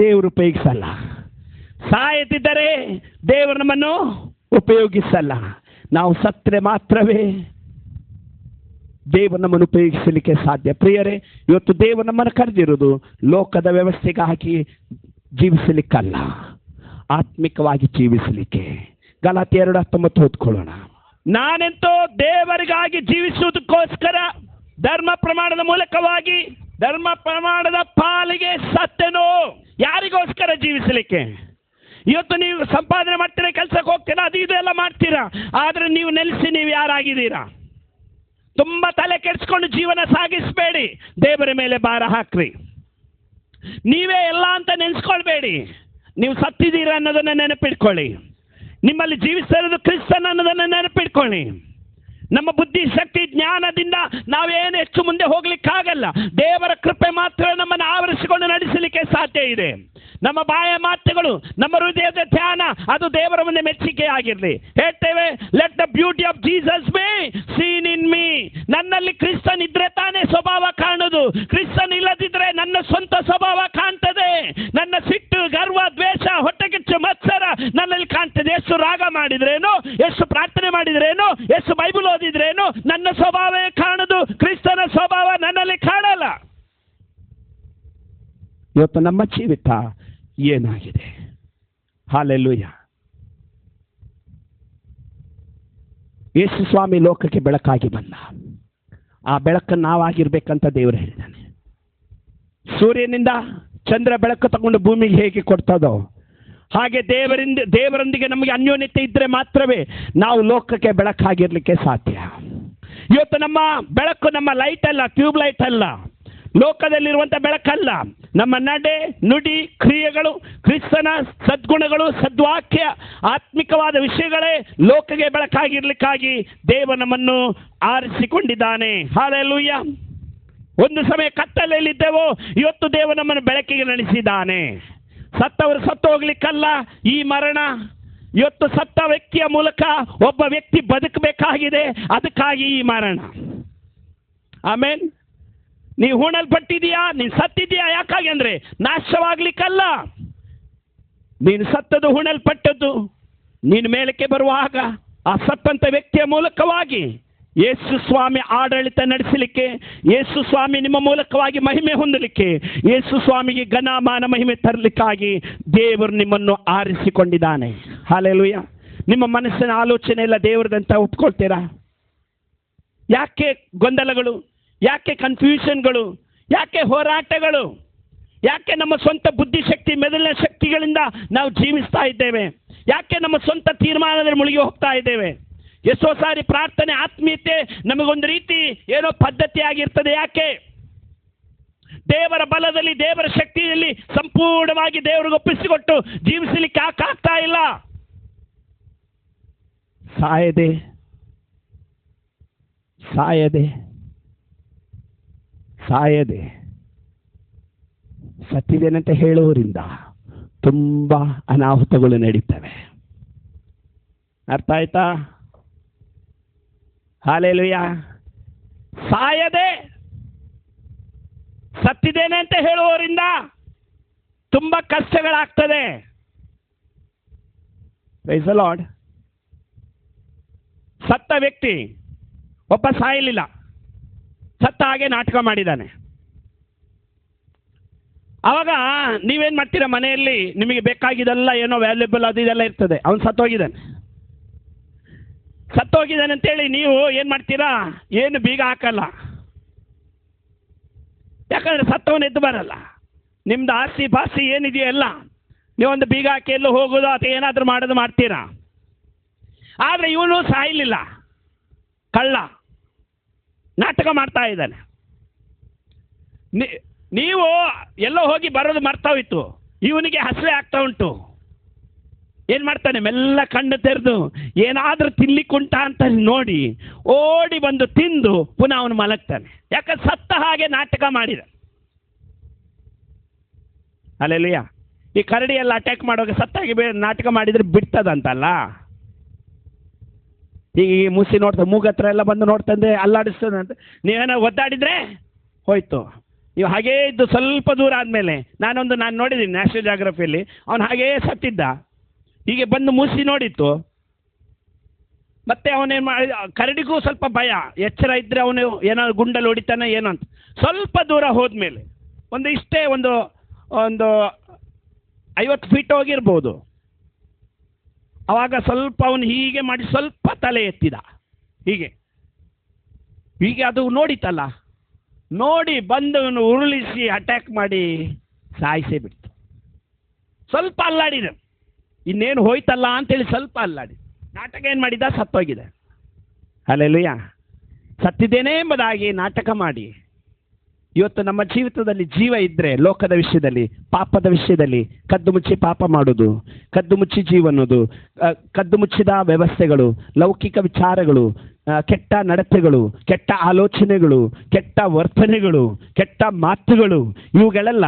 ದೇವರು ಉಪಯೋಗಿಸಲ್ಲ, ಸಾಯದಿದ್ದರೆ ದೇವರು ನಮ್ಮನ್ನು ಉಪಯೋಗಿಸಲ್ಲ. ನಾವು ಸತ್ತರೆ ಮಾತ್ರವೇ ದೇವರು ನಮ್ಮನ್ನು ಉಪಯೋಗಿಸಲಿಕ್ಕೆ ಸಾಧ್ಯ. ಪ್ರಿಯರೇ, ಇವತ್ತು ದೇವರು ನಮ್ಮನ್ನು ಕರೆದಿರೋದು ಲೋಕದ ವ್ಯವಸ್ಥೆಗಾಗಿ ಜೀವಿಸಲಿಕ್ಕಲ್ಲ, ಆತ್ಮಿಕವಾಗಿ ಜೀವಿಸಲಿಕ್ಕೆ. ಗಲಾತ್ಯ 2:19 ಓದ್ಕೊಳ್ಳೋಣ. ನಾನೆಂತೋ ದೇವರಿಗಾಗಿ ಜೀವಿಸುವುದಕ್ಕೋಸ್ಕರ ಧರ್ಮ ಪ್ರಮಾಣದ ಮೂಲಕವಾಗಿ ಧರ್ಮ ಪ್ರಮಾಣದ ಪಾಲಿಗೆ ಸತ್ತೆನೋ. ಯಾರಿಗೋಸ್ಕರ ಜೀವಿಸಲಿಕ್ಕೆ? ಇವತ್ತು ನೀವು ಸಂಪಾದನೆ ಮಾಡ್ತೀರಾ, ಕೆಲಸಕ್ಕೆ ಹೋಗ್ತೀರಾ, ಅದು ಇದು ಎಲ್ಲ ಮಾಡ್ತೀರಾ, ಆದರೆ ನೀವು ನೆಲೆಸಿ ನೀವು ಯಾರಾಗಿದ್ದೀರಾ? ತುಂಬ ತಲೆ ಕೆಡಿಸ್ಕೊಂಡು ಜೀವನ ಸಾಗಿಸಬೇಡಿ. ದೇವರ ಮೇಲೆ ಭಾರ ಹಾಕ್ರಿ. ನೀವೇ ಎಲ್ಲ ಅಂತ ನೆನೆಸ್ಕೊಳ್ಬೇಡಿ. ನೀವು ಸತ್ತಿದ್ದೀರಾ ಅನ್ನೋದನ್ನು ನೆನಪಿಟ್ಕೊಳ್ಳಿ. ನಿಮ್ಮಲ್ಲಿ ಜೀವಿಸ್ತಾ ಇರೋದು ಕ್ರಿಸ್ತನ ಅನ್ನೋದನ್ನು ನೆನಪಿಟ್ಕೊಳ್ಳಿ. ನಮ್ಮ ಬುದ್ಧಿ ಶಕ್ತಿ ಜ್ಞಾನದಿಂದ ನಾವೇನು ಹೆಚ್ಚು ಮುಂದೆ ಹೋಗ್ಲಿಕ್ಕಾಗಲ್ಲ. ದೇವರ ಕೃಪೆ ಮಾತ್ರ ನಮ್ಮನ್ನು ಆವರಿಸಿಕೊಂಡು ನಡೆಸಲಿಕ್ಕೆ ಸಾಧ್ಯ ಇದೆ. ನಮ್ಮ ಬಾಯ ಮಾತುಗಳು, ನಮ್ಮ ಹೃದಯದ ಧ್ಯಾನ ಅದು ದೇವರ ಮುಂದೆ ಮೆಚ್ಚುಗೆ ಆಗಿರಲಿ. ಹೇಳ್ತೇವೆ, let the beauty of Jesus be seen in me. ನನ್ನಲ್ಲಿ ಕ್ರಿಸ್ತನ್ ಇದ್ರೆ ತಾನೇ ಸ್ವಭಾವ ಕಾಣುದು. ಕ್ರಿಸ್ತನ್ ಇಲ್ಲದಿದ್ರೆ ನನ್ನ ಸ್ವಂತ ಸ್ವಭಾವ ಕಾಣ್ತದೆ. ನನ್ನ ಸಿಟ್ಟು, ಗರ್ವ, ದ್ವೇಷ, ಹೊಟ್ಟೆಕಿಚ್ಚು, ಮತ್ಸರ ನನ್ನಲ್ಲಿ ಕಾಣ್ತದೆ. ಎಷ್ಟು ರಾಗ ಮಾಡಿದ್ರೇನು, ಎಷ್ಟು ಪ್ರಾರ್ಥನೆ ಮಾಡಿದ್ರೇನು, ಎಷ್ಟು ಬೈಬಲ್ ಓದಿದ್ರೇನು, ನನ್ನ ಸ್ವಭಾವವೇ ಕಾಣುದು. ಕ್ರಿಸ್ತನ ಸ್ವಭಾವ ನನ್ನಲ್ಲಿ ಕಾಣಲ್ಲ. ಇವತ್ತು ನಮ್ಮ ಜೀವಿತ ಏನಾಗಿದೆ? ಹಾಲೆಲೂಯ. ಯೇಸು ಸ್ವಾಮಿ ಲೋಕಕ್ಕೆ ಬೆಳಕಾಗಿ ಬಂದ. ಆ ಬೆಳಕನ್ನು ನಾವಾಗಿರ್ಬೇಕಂತ ದೇವರು ಹೇಳಿದ್ದಾನೆ. ಸೂರ್ಯನಿಂದ ಚಂದ್ರ ಬೆಳಕು ತಗೊಂಡು ಭೂಮಿಗೆ ಹೇಗೆ ಕೊಡ್ತದೋ ಹಾಗೆ ದೇವರೊಂದಿಗೆ ನಮಗೆ ಅನ್ಯೋನ್ಯತೆ ಇದ್ದರೆ ಮಾತ್ರವೇ ನಾವು ಲೋಕಕ್ಕೆ ಬೆಳಕಾಗಿರ್ಲಿಕ್ಕೆ ಸಾಧ್ಯ. ಇವತ್ತು ನಮ್ಮ ಬೆಳಕು ನಮ್ಮ ಲೈಟ್ ಅಲ್ಲ, ಟ್ಯೂಬ್ ಲೈಟ್ ಅಲ್ಲ, ಲೋಕದಲ್ಲಿರುವಂಥ ಬೆಳಕಲ್ಲ. ನಮ್ಮ ನಡೆ, ನುಡಿ, ಕ್ರಿಯೆಗಳು, ಕ್ರಿಸ್ತನ ಸದ್ಗುಣಗಳು, ಸದ್ವಾಕ್ಯ, ಆತ್ಮಿಕವಾದ ವಿಷಯಗಳೇ ಲೋಕಕ್ಕೆ ಬೆಳಕಾಗಿರ್ಲಿಕ್ಕಾಗಿ ದೇವ ನಮ್ಮನ್ನು ಆರಿಸಿಕೊಂಡಿದ್ದಾನೆ. ಹಾಲೆಲೂಯ. ಒಂದು ಸಮಯ ಕತ್ತಲೆಯಲ್ಲಿದ್ದೆವೋ, ಇವತ್ತು ದೇವ ನಮ್ಮನ್ನು ಬೆಳಕಿಗೆ ನಡೆಸಿದ್ದಾನೆ. ಸತ್ತವರು ಸತ್ತು ಹೋಗ್ಲಿಕ್ಕಲ್ಲ ಈ ಮರಣ. ಇವತ್ತು ಸತ್ತ ವ್ಯಕ್ತಿಯ ಮೂಲಕ ಒಬ್ಬ ವ್ಯಕ್ತಿ ಬದುಕಬೇಕಾಗಿದೆ, ಅದಕ್ಕಾಗಿ ಈ ಮರಣ. ಆಮೇನ್. ನೀವು ಹೂಣಲ್ಪಟ್ಟಿದೀಯಾ, ನೀನು ಸತ್ತಿದೀಯಾ, ಯಾಕಾಗಿ ಅಂದರೆ ನಾಶವಾಗ್ಲಿಕ್ಕಲ್ಲ. ನೀನು ಸತ್ತದು, ಹೂಣಲ್ಪಟ್ಟದ್ದು ನೀನು ಮೇಲಕ್ಕೆ ಬರುವಾಗ ಆ ಸತ್ತಂತ ವ್ಯಕ್ತಿಯ ಮೂಲಕವಾಗಿ ಯೇಸು ಸ್ವಾಮಿ ಆಡಳಿತ ನಡೆಸಲಿಕ್ಕೆ, ಯೇಸು ಸ್ವಾಮಿ ನಿಮ್ಮ ಮೂಲಕವಾಗಿ ಮಹಿಮೆ ಹೊಂದಲಿಕ್ಕೆ, ಯೇಸು ಸ್ವಾಮಿಗೆ ಘನಮಾನ ಮಹಿಮೆ ತರಲಿಕ್ಕಾಗಿ ದೇವರು ನಿಮ್ಮನ್ನು ಆರಿಸಿಕೊಂಡಿದ್ದಾನೆ. ಹಾಲೆಲೂಯ. ನಿಮ್ಮ ಮನಸ್ಸಿನ ಆಲೋಚನೆ ಎಲ್ಲ ದೇವರದಂತ ಒಪ್ಕೊಳ್ತೀರಾ? ಯಾಕೆ ಗೊಂದಲಗಳು, ಯಾಕೆ ಕನ್ಫ್ಯೂಷನ್ಗಳು, ಯಾಕೆ ಹೋರಾಟಗಳು, ಯಾಕೆ ನಮ್ಮ ಸ್ವಂತ ಬುದ್ಧಿಶಕ್ತಿ, ಮೆದುಳಿನ ಶಕ್ತಿಗಳಿಂದ ನಾವು ಜೀವಿಸ್ತಾ ಇದ್ದೇವೆ? ಯಾಕೆ ನಮ್ಮ ಸ್ವಂತ ತೀರ್ಮಾನದಲ್ಲಿ ಮುಳುಗಿ ಹೋಗ್ತಾ ಇದ್ದೇವೆ? ಎಷ್ಟೋ ಸಾರಿ ಪ್ರಾರ್ಥನೆ, ಆತ್ಮೀಯತೆ ನಮಗೊಂದು ರೀತಿ ಏನೋ ಪದ್ಧತಿ ಆಗಿರ್ತದೆ. ಯಾಕೆ? ದೇವರ ಬಲದಲ್ಲಿ, ದೇವರ ಶಕ್ತಿಯಲ್ಲಿ ಸಂಪೂರ್ಣವಾಗಿ ದೇವರಿಗೆ ಒಪ್ಪಿಸಿಕೊಟ್ಟು ಜೀವಿಸಲಿಕ್ಕೆ ಆಗ್ತಾ ಇಲ್ಲ. ಸಾಯದೆ ಸಾಯದೆ ಸಾಯದೆ ಸತ್ತಿದ್ದೇನಂತ ಹೇಳುವರಿಂದ ತುಂಬ ಅನಾಹುತಗಳು ನಡೀತವೆ. ಅರ್ಥ ಆಯ್ತಾ? ಹಾಲೆಲೂಯ. ಸಾಯದೆ ಸತ್ತಿದ್ದೇನೆ ಅಂತ ಹೇಳುವವರಿಂದ ತುಂಬ ಕಷ್ಟಗಳಾಗ್ತದೆ. Price the lord. ಸತ್ತ ವ್ಯಕ್ತಿ ಒಬ್ಬ ಸಾಯಲಿಲ್ಲ, ಸತ್ತ ಹಾಗೆ ನಾಟಕ ಮಾಡಿದ್ದಾನೆ. ಆವಾಗ ನೀವೇನು ಮಾಡ್ತೀರಾ? ಮನೆಯಲ್ಲಿ ನಿಮಗೆ ಬೇಕಾಗಿದ್ದೆಲ್ಲ ಏನೋ ವ್ಯಾಲ್ಯೂಬಲ್ ಅದು ಇದೆಲ್ಲ ಇರ್ತದೆ. ಅವನು ಸತ್ತೋಗಿದ್ದಾನೆ ಅಂತೇಳಿ ನೀವು ಏನು ಮಾಡ್ತೀರಾ? ಏನು ಬೀಗ ಹಾಕಲ್ಲ. ಯಾಕಂದರೆ ಸತ್ತವನು ಎದ್ದು ಬರಲ್ಲ. ನಿಮ್ದು ಆಸ್ತಿ ಪಾಸ್ತಿ ಏನಿದೆಯೋ ಎಲ್ಲ ನೀವೊಂದು ಬೀಗ ಹಾಕಿ ಎಲ್ಲೂ ಹೋಗೋದು ಅಥವಾ ಏನಾದರೂ ಮಾಡೋದು ಮಾಡ್ತೀರಾ. ಆದರೆ ಇವನು ಸಾಯಲಿಲ್ಲ, ಕಳ್ಳ, ನಾಟಕ ಮಾಡ್ತಾ ಇದ್ದಾನೆ. ನೀವು ಎಲ್ಲೋ ಹೋಗಿ ಬರೋದು ಮರ್ತೋಯ್ತು, ಇವನಿಗೆ ಹಸಿವೆ ಆಗ್ತಾ ಉಂಟು. ಏನು ಮಾಡ್ತಾನೆ? ಮೆಲ್ಲ ಕಣ್ಣು ತೆರೆದು ಏನಾದರೂ ತಿನ್ಲಿಕ್ಕುಂಟ ಅಂತ ನೋಡಿ ಓಡಿ ಬಂದು ತಿಂದು ಪುನಃ ಅವನು ಮಲಗ್ತಾನೆ. ಯಾಕಂದ್ರೆ ಸತ್ತ ಹಾಗೆ ನಾಟಕ ಮಾಡಿದ. ಅಲ್ಲೆಲ್ಲಯ್ಯ, ಈ ಕರಡಿ ಎಲ್ಲ ಅಟ್ಯಾಕ್ ಮಾಡುವಾಗ ಸತ್ತಾಗಿ ನಾಟಕ ಮಾಡಿದರೆ ಬಿಡ್ತದಂತಲ್ಲ. ಈಗ ಈ ಮುಸಿ ನೋಡ್ತಾ ಮೂಗತ್ರ ಎಲ್ಲ ಬಂದು ನೋಡ್ತಂದ್ರೆ ಅಲ್ಲಾಡಿಸ್ತದೆ ಅಂತ ನೀವೇನೋ ಒದ್ದಾಡಿದ್ರೆ ಹೋಯ್ತು. ನೀವು ಹಾಗೇ ಇದ್ದು ಸ್ವಲ್ಪ ದೂರ ಆದಮೇಲೆ ನಾನು ನೋಡಿದ್ದೀನಿ ನ್ಯಾಷನಲ್ ಜಾಗ್ರಫಿಯಲ್ಲಿ, ಅವನು ಹಾಗೇ ಸತ್ತಿದ್ದ. ಹೀಗೆ ಬಂದು ಮೂಸಿ ನೋಡಿತ್ತು. ಮತ್ತೆ ಅವನೇನು ಮಾಡಿ, ಕರಡಿಗೂ ಸ್ವಲ್ಪ ಭಯ, ಎಚ್ಚರ ಇದ್ದರೆ ಅವನು ಏನಾದ್ರು ಗುಂಡಲ್ಲಿ ಹೊಡಿತಾನೆ ಏನೋ ಅಂತ. ಸ್ವಲ್ಪ ದೂರ ಹೋದ್ಮೇಲೆ ಒಂದು 50 ಫೀಟ್ ಹೋಗಿರ್ಬೋದು. ಆವಾಗ ಸ್ವಲ್ಪ ಅವನು ಹೀಗೆ ಮಾಡಿ ಸ್ವಲ್ಪ ತಲೆ ಎತ್ತಿದ. ಹೀಗೆ ಅದು ನೋಡಿತಲ್ಲ, ನೋಡಿ ಬಂದವನು ಉರುಳಿಸಿ ಅಟ್ಯಾಕ್ ಮಾಡಿ ಸಾಯಿಸೇ ಬಿಡ್ತು. ಸ್ವಲ್ಪ ಅಲ್ಲಾಡಿದ, ಇನ್ನೇನು ಹೋಯ್ತಲ್ಲ ಅಂತೇಳಿ ಸ್ವಲ್ಪ ಅಲ್ಲಾಡಿ ನಾಟಕ ಏನು ಮಾಡಿದ? ಸತ್ತೋಗಿದೆ. ಹಲ್ಲೆಲೂಯಾ. ಸತ್ತಿದ್ದೇನೆ ಎಂಬುದಾಗಿ ನಾಟಕ ಮಾಡಿ ಇವತ್ತು ನಮ್ಮ ಜೀವಿತದಲ್ಲಿ ಜೀವ ಇದ್ದರೆ ಲೋಕದ ವಿಷಯದಲ್ಲಿ, ಪಾಪದ ವಿಷಯದಲ್ಲಿ ಕದ್ದು ಮುಚ್ಚಿ ಪಾಪ ಮಾಡೋದು, ಕದ್ದು ಮುಚ್ಚಿ ಜೀವನೋದು, ಕದ್ದು ಮುಚ್ಚಿದ ವ್ಯವಸ್ಥೆಗಳು, ಲೌಕಿಕ ವಿಚಾರಗಳು, ಕೆಟ್ಟ ನಡತೆಗಳು, ಕೆಟ್ಟ ಆಲೋಚನೆಗಳು, ಕೆಟ್ಟ ವರ್ತನೆಗಳು, ಕೆಟ್ಟ ಮಾತುಗಳು, ಇವುಗಳೆಲ್ಲ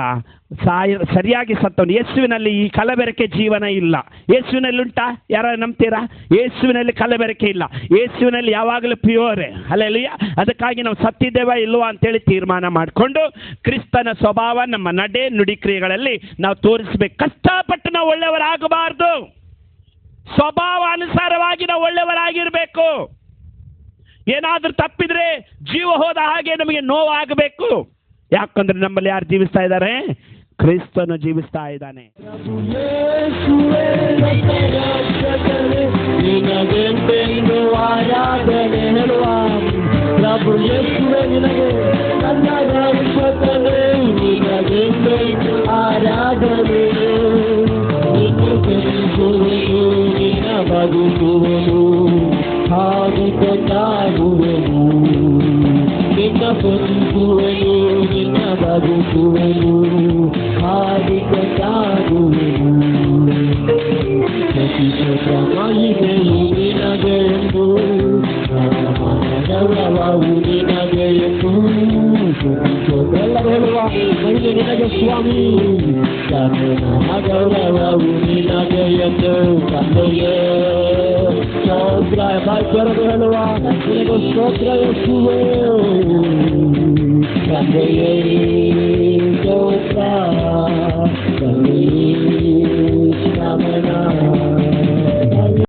ಸರಿಯಾಗಿ ಸತ್ತವನು. ಯೇಸುವಿನಲ್ಲಿ ಈ ಕಲಬೆರಕೆ ಜೀವನ ಇಲ್ಲ. ಯೇಸುವಿನಲ್ಲಿ ಉಂಟಾ? ಯಾರು ನಂಬ್ತೀರಾ? ಯೇಸುವಿನಲ್ಲಿ ಕಲಬೆರಕೆ ಇಲ್ಲ. ಯೇಸುವಿನಲ್ಲಿ ಯಾವಾಗಲೂ ಪ್ಯೂರ್. ಹಲ್ಲೆಲೂಯ. ಅದಕ್ಕಾಗಿ ನಾವು ಸತ್ತಿದ್ದೇವಾ ಇಲ್ವಾ ಅಂತೇಳಿ ತೀರ್ಮಾನ ಮಾಡಿಕೊಂಡು ಕ್ರಿಸ್ತನ ಸ್ವಭಾವ ನಮ್ಮ ನಡೆ ನುಡಿ ಕ್ರಿಯೆಗಳಲ್ಲಿ ನಾವು ತೋರಿಸ್ಬೇಕು. ಕಷ್ಟಪಟ್ಟು ನಾವು ಒಳ್ಳೆಯವರಾಗಬಾರ್ದು. ಸ್ವಭಾವ ಅನುಸಾರವಾಗಿ ನಾವು ಒಳ್ಳೆಯವರಾಗಿರಬೇಕು. ಏನಾದರೂ ತಪ್ಪಿದ್ರೆ ಜೀವ ಹೋದ ಹಾಗೆ ನಮಗೆ ನೋವಾಗಬೇಕು. ಯಾಕಂದ್ರೆ ನಮ್ಮಲ್ಲಿ ಯಾರು ಜೀವಿಸ್ತಾ ಇದ್ದಾರೆ? ಕ್ರಿಸ್ತನು ಜೀವಿಸ್ತಾ ಇದ್ದಾನೆ. ನಿನಗೆಂದೆಂದು ಆರಾಧನೆ ಹೇಳುವ ಪ್ರಭು ಯೇಸುವೆ ನಿನಗೆ ನನ್ನ ರಕ್ಷಕನೇ, ನಿನಗೆಂದೆಂದು ಆರಾಧನೆ. ನಿನಗೆಂದುವೆನು ನಿನ್ನ ಬದುಕುವೆನು, ಹಾಡಿಕೊಂಡಾಡುವೆನು. ನಿನ್ನ ಬದುಕುವೆನು, ನಿನ್ನ ಬದುಕುವೆನು, ಹಾಡಿಕೊಂಡಾಡುವೆನು. ಪ್ರತಿಶತಮಹಿಮೆಯು ನಿನಗೆಂದು, ನನ್ನ ಗೌರವವು ನಿನಗೆಂದು. ಎಲ್ಲರೂ ಹೇಳುವ ಮಹಿಮೆ ನಿನಗೆ ಸ್ವಾಮಿ, ನನ್ನ ಗೌರವವು ನಿನಗೆ ಎಂದು. ತಂದೆಯೇ ಸ್ತೋತ್ರ, ಬಾಯ್ಕರದು ಹೇಳುವ ನಿನಗೆ ಸ್ತೋತ್ರ ಯೇಸುವೇ. ತಂದೆಯೇ ಸ್ತೋತ್ರ, ತಂದೆಯೇ